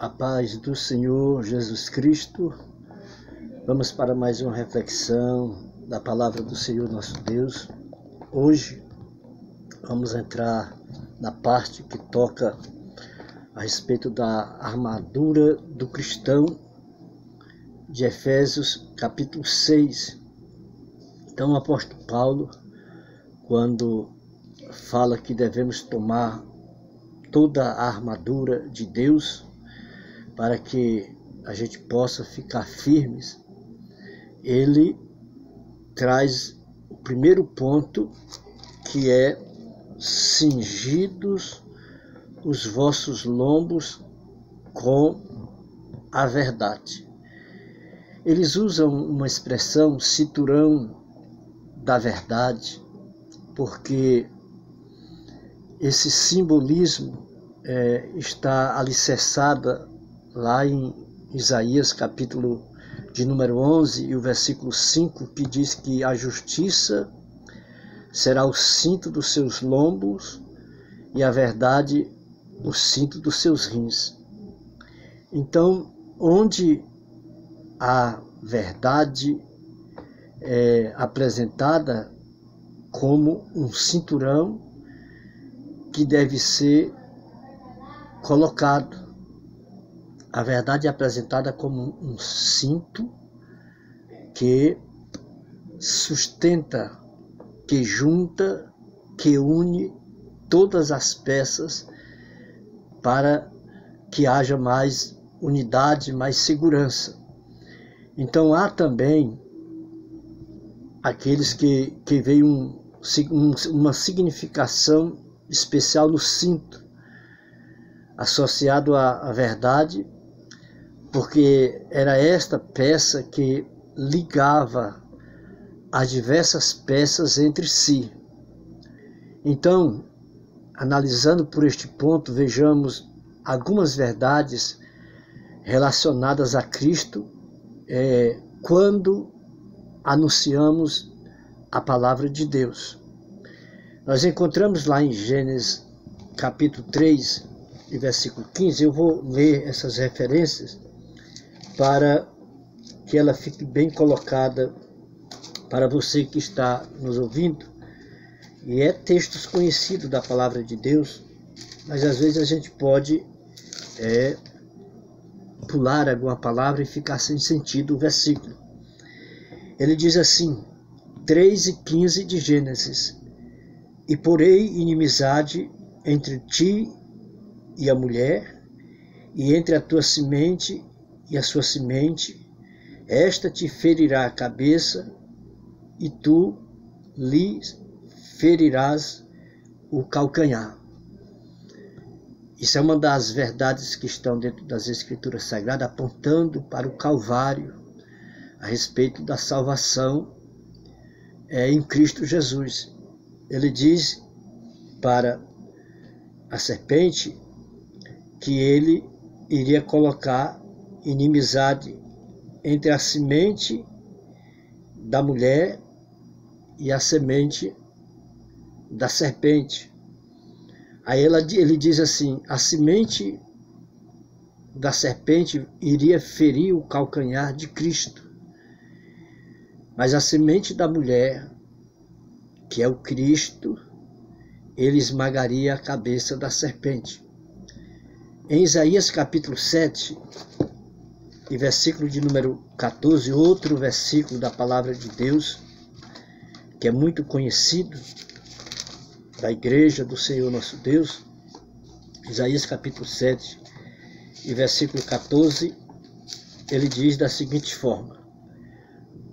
A paz do Senhor Jesus Cristo. Vamos para mais uma reflexão da palavra do Senhor nosso Deus. Hoje vamos entrar na parte que toca a respeito da armadura do cristão, de Efésios capítulo 6. Então o apóstolo Paulo, quando fala que devemos tomar toda a armadura de Deus para que a gente possa ficar firmes, ele traz o primeiro ponto, que é: cingidos os vossos lombos com a verdade. Eles usam uma expressão, cinturão da verdade, porque esse simbolismo está alicerçado lá em Isaías capítulo de número 11 e o versículo 5, que diz que a justiça será o cinto dos seus lombos e a verdade o cinto dos seus rins. Então, onde a verdade é apresentada como um cinturão que deve ser colocado, a verdade é apresentada como um cinto que sustenta, que junta, que une todas as peças para que haja mais unidade, mais segurança. Então há também aqueles que veem uma significação especial no cinto, associado à verdade, porque era esta peça que ligava as diversas peças entre si. Então, analisando por este ponto, vejamos algumas verdades relacionadas a Cristo quando anunciamos a palavra de Deus. Nós encontramos lá em Gênesis capítulo 3 e versículo 15, eu vou ler essas referências para que ela fique bem colocada para você que está nos ouvindo. E é textos conhecidos da palavra de Deus, mas às vezes a gente pode pular alguma palavra e ficar sem sentido o versículo. Ele diz assim, 3:15 de Gênesis: E porei inimizade entre ti e a mulher, e entre a tua semente e a sua semente, esta te ferirá a cabeça, e tu lhe ferirás o calcanhar. Isso é uma das verdades que estão dentro das Escrituras Sagradas, apontando para o Calvário, a respeito da salvação em Cristo Jesus. Ele diz para a serpente que ele iria colocar inimizade entre a semente da mulher e a semente da serpente. Aí ele diz assim, a semente da serpente iria ferir o calcanhar de Cristo, mas a semente da mulher, que é o Cristo, ele esmagaria a cabeça da serpente. Em Isaías capítulo 7, e versículo de número 14, outro versículo da palavra de Deus, que é muito conhecido da igreja do Senhor nosso Deus, Isaías capítulo 7 e versículo 14, ele diz da seguinte forma: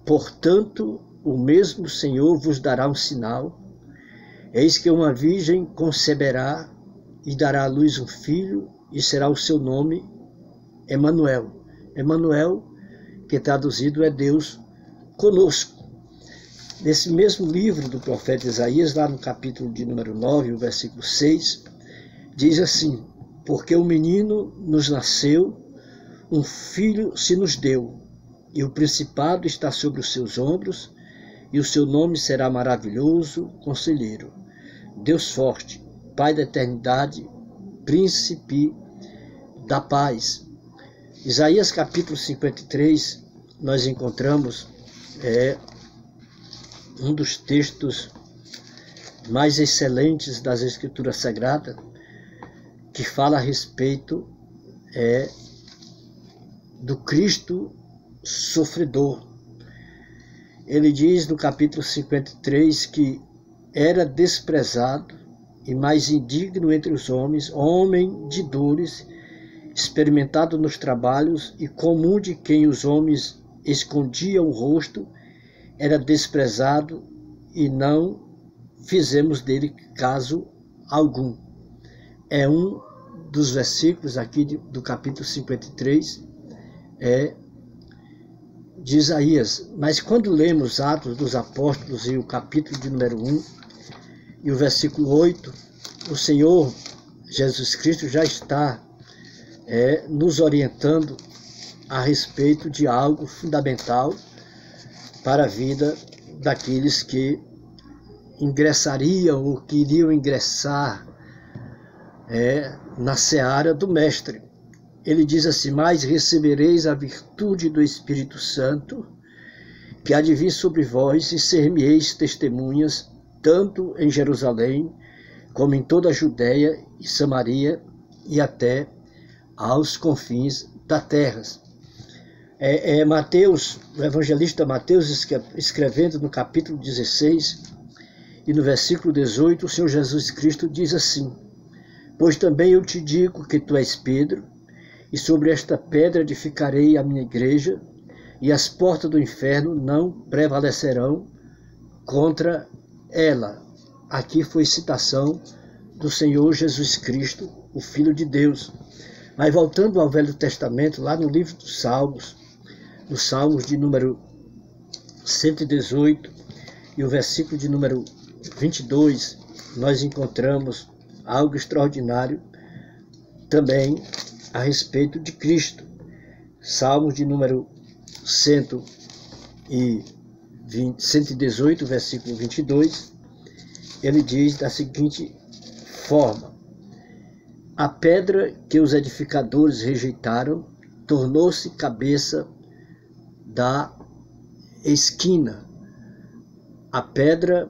Portanto, o mesmo Senhor vos dará um sinal, eis que uma virgem conceberá e dará à luz um filho, e será o seu nome Emanuel. Emanuel, que traduzido é Deus conosco. Nesse mesmo livro do profeta Isaías, lá no capítulo de número 9, o versículo 6, diz assim: Porque um menino nos nasceu, um filho se nos deu, e o principado está sobre os seus ombros, e o seu nome será maravilhoso, Conselheiro, Deus forte, Pai da eternidade, Príncipe da paz. Isaías capítulo 53, nós encontramos um dos textos mais excelentes das Escrituras Sagradas, que fala a respeito do Cristo sofredor. Ele diz no capítulo 53 que era desprezado e mais indigno entre os homens, homem de dores, experimentado nos trabalhos e comum de quem os homens escondiam o rosto, era desprezado e não fizemos dele caso algum. É um dos versículos aqui do capítulo 53 de Isaías. Mas quando lemos Atos dos Apóstolos e o capítulo de número 1 e o versículo 8, o Senhor Jesus Cristo já está nos orientando a respeito de algo fundamental para a vida daqueles que ingressariam ou que iriam ingressar na seara do Mestre. Ele diz assim: mas recebereis a virtude do Espírito Santo, que há de vir sobre vós, e ser-me-eis testemunhas, tanto em Jerusalém, como em toda a Judéia e Samaria, e até aos confins da terra. Mateus, o evangelista Mateus, escrevendo no capítulo 16 e no versículo 18, o Senhor Jesus Cristo diz assim: pois também eu te digo que tu és Pedro, e sobre esta pedra edificarei a minha igreja, e as portas do inferno não prevalecerão contra ela. Aqui foi citação do Senhor Jesus Cristo, o Filho de Deus. Mas voltando ao Velho Testamento, lá no livro dos Salmos, nos Salmos de número 118 e o versículo de número 22, nós encontramos algo extraordinário também a respeito de Cristo. Salmos de número 118, versículo 22, ele diz da seguinte forma: a pedra que os edificadores rejeitaram tornou-se cabeça da esquina. A pedra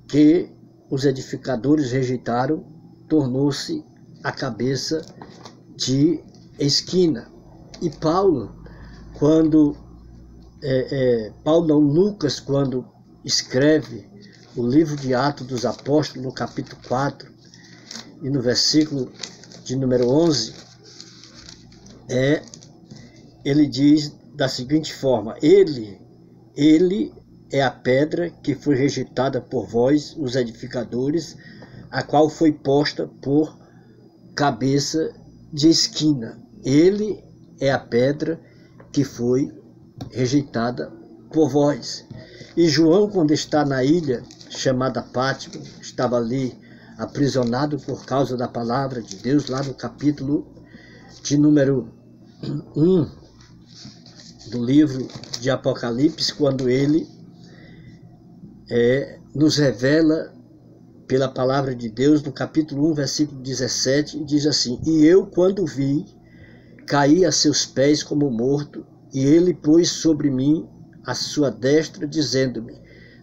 que os edificadores rejeitaram tornou-se a cabeça de esquina. E Lucas, quando escreve o livro de Atos dos Apóstolos, no capítulo 4, e no versículo de número 11, ele diz da seguinte forma: ele é a pedra que foi rejeitada por vós, os edificadores, a qual foi posta por cabeça de esquina. Ele é a pedra que foi rejeitada por vós. E João, quando está na ilha chamada Pátmos, estava ali aprisionado por causa da palavra de Deus, lá no capítulo de número 1 do livro de Apocalipse, quando ele nos revela pela palavra de Deus, no capítulo 1, versículo 17, diz assim: e eu, quando vi, caí a seus pés como morto, e ele pôs sobre mim a sua destra, dizendo-me: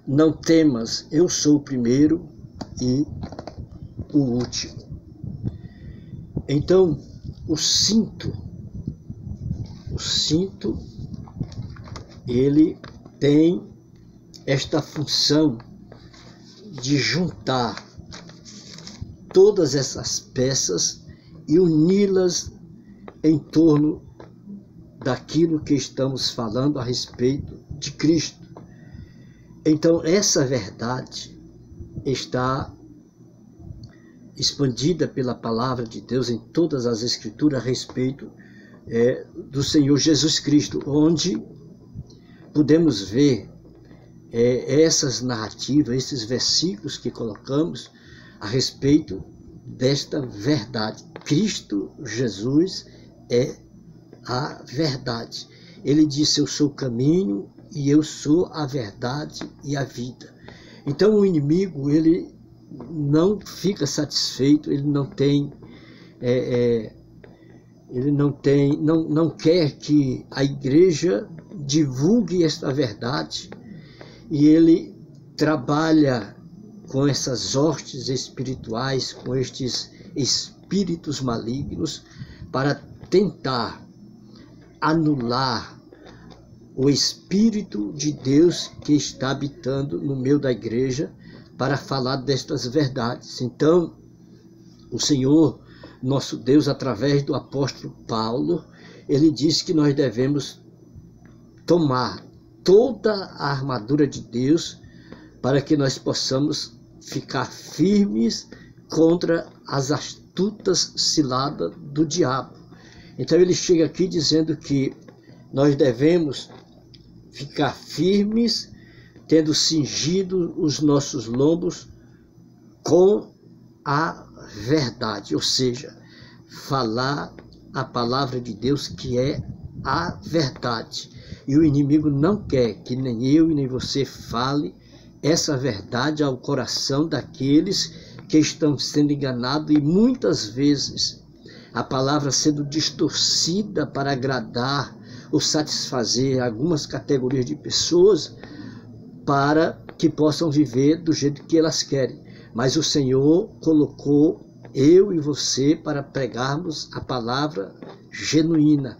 não temas, eu sou o primeiro e o último. Então, o cinto, ele tem esta função de juntar todas essas peças e uni-las em torno daquilo que estamos falando a respeito de Cristo. Então, essa verdade está expandida pela palavra de Deus em todas as Escrituras a respeito do Senhor Jesus Cristo, onde podemos ver essas narrativas, esses versículos que colocamos a respeito desta verdade. Cristo Jesus é a verdade. Ele disse: eu sou o caminho e eu sou a verdade e a vida. Então o inimigo, ele não fica satisfeito, ele não tem ele não quer que a igreja divulgue esta verdade, e ele trabalha com essas hostes espirituais, com estes espíritos malignos, para tentar anular o Espírito de Deus que está habitando no meio da igreja, para falar destas verdades. Então, o Senhor, nosso Deus, através do apóstolo Paulo, ele diz que nós devemos tomar toda a armadura de Deus para que nós possamos ficar firmes contra as astutas ciladas do diabo. Então ele chega aqui dizendo que nós devemos ficar firmes, tendo cingido os nossos lombos com a verdade, ou seja, falar a palavra de Deus, que é a verdade. E o inimigo não quer que nem eu e nem você fale essa verdade ao coração daqueles que estão sendo enganados, e muitas vezes a palavra sendo distorcida para agradar ou satisfazer algumas categorias de pessoas, para que possam viver do jeito que elas querem. Mas o Senhor colocou eu e você para pregarmos a palavra genuína,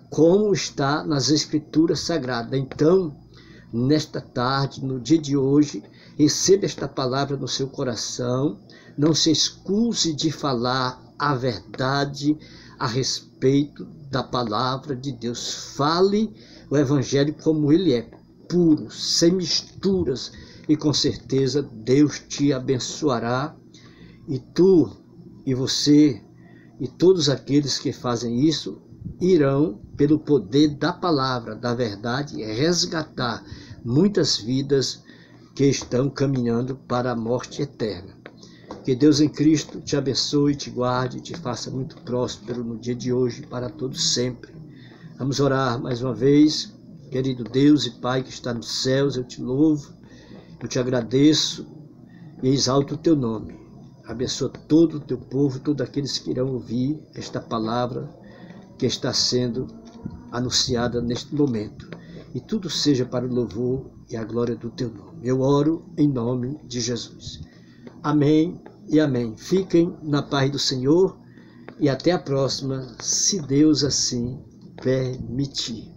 como está nas Escrituras Sagradas. Então, nesta tarde, no dia de hoje, receba esta palavra no seu coração, não se excuse de falar a verdade a respeito da palavra de Deus. Fale o Evangelho como ele é, puro, sem misturas, e com certeza Deus te abençoará, e tu e você e todos aqueles que fazem isso irão, pelo poder da palavra, da verdade, resgatar muitas vidas que estão caminhando para a morte eterna. Que Deus em Cristo te abençoe, te guarde, te faça muito próspero no dia de hoje, para todos sempre. Vamos orar mais uma vez. Querido Deus e Pai que está nos céus, eu te louvo, eu te agradeço e exalto o teu nome. Abençoa todo o teu povo, todos aqueles que irão ouvir esta palavra que está sendo anunciada neste momento. E tudo seja para o louvor e a glória do teu nome. Eu oro em nome de Jesus. Amém e amém. Fiquem na paz do Senhor e até a próxima, se Deus assim permitir.